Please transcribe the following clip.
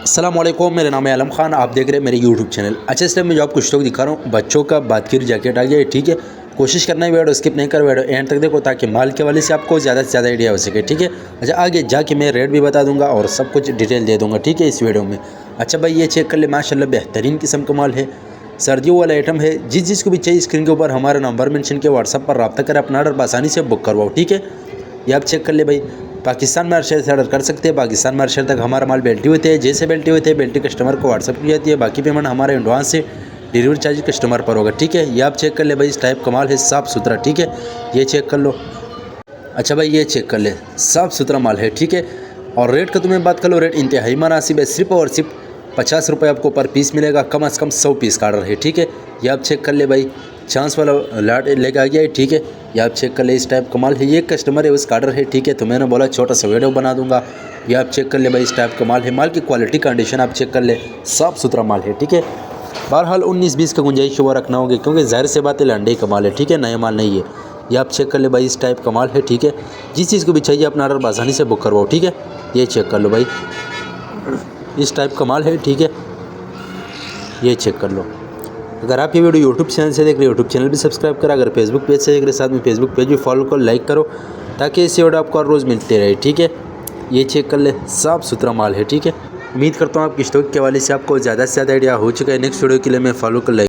अस्सलामुअलैकुम, मेरा नाम है आलम खान। आप देख रहे हैं मेरे यूट्यूब चैनल। अच्छा, इस टाइम मैं जो आपको स्टॉक दिखा रहा हूँ बच्चों का बातकीर जैकेट आ गया है। ठीक है, कोशिश करना है वीडियो स्किप नहीं कर, वीडियो एंड तक देखो ताकि माल के वाले से आपको ज़्यादा से ज़्यादा आइडिया हो सके। ठीक है, अच्छा आगे जाके मैं रेट भी बता दूंगा और सब कुछ डिटेल दे दूँगा। ठीक है, इस वीडियो में। अच्छा भाई, ये चेक कर ले, माशाल्लाह बेहतरीन किस्म का माल है, सर्दियों वाला आइटम है। जिस को भी चाहिए स्क्रीन के ऊपर हमारा नंबर मेंशन किया, व्हाट्सअप पर रब्ता कर अपना ऑर्डर आसानी से बुक करवाओ। ठीक है, ये आप चेक कर ले भाई, पाकिस्तान में हर शहर से ऑर्डर कर सकते हैं। पाकिस्तान में हर शहर तक हमारा माल बेल्टी होते हैं। जैसे बेल्टी होते हैं बेल्टी कस्टमर को व्हाट्सअप की जाती है, बाकी पेमेंट हमारे एडवांस से डिलीवरी चार्ज कस्टमर पर होगा। ठीक है, ये आप चेक कर ले भाई, इस टाइप का माल है, साफ़ सुथरा। ठीक है, ये चेक कर लो। अच्छा भाई, ये चेक कर ले, साफ़ सुथरा माल है। ठीक है, और रेट का तुम्हें बात कर लो, रेट इंतहाई मुनासिब है। सिर्फ और सिर्फ 50 रुपये आपको पर पीस मिलेगा, कम से कम 100 पीस का ऑर्डर है। ठीक है, ये आप चेक कर ले भाई, चांस वाला लाट लेके आ गया है। ठीक है, ये आप चेक कर ले, इस टाइप का माल है। ये कस्टमर है, उसका ऑर्डर है। ठीक है, तो मैंने बोला छोटा सा वीडियो बना दूंगा। ये आप चेक कर ले भाई, इस टाइप का माल है। माल की क्वालिटी कंडीशन आप चेक कर ले, साफ़ सुथरा माल है। ठीक है, बहरहाल 19-20 का गुंजाइश हुआ रखना होगी, क्योंकि ज़ाहिर से बात है लंडे का माल है। ठीक है, नया माल नहीं है। ये आप चेक कर ले भाई, इस टाइप का माल है। ठीक है, जिस चीज़ को भी चाहिए अपना ऑर्डर आसानी से बुक करवाओ। ठीक है, ये चेक कर लो भाई, इस टाइप का माल है। ठीक है, ये चेक कर लो। अगर आप ये वीडियो यूट्यूब चैनल से देख रहे हो, यूट्यूब चैनल भी सब्सक्राइब करो। अगर फेसबुक पेज से देख रहे, साथ में फेसबुक पेज भी फॉलो करो, लाइक करो, ताकि ऐसे वीडियो आपको हर रोज़ मिलते रहे। ठीक है, ये चेक कर ले, साफ़ सुथरा माल है। ठीक है, उम्मीद करता हूँ आपकी स्टॉक के हवाले से आपको ज़्यादा से ज़्यादा आइडिया हो चुका है। नेक्स्ट वीडियो के लिए मैं फॉलो कर लाइक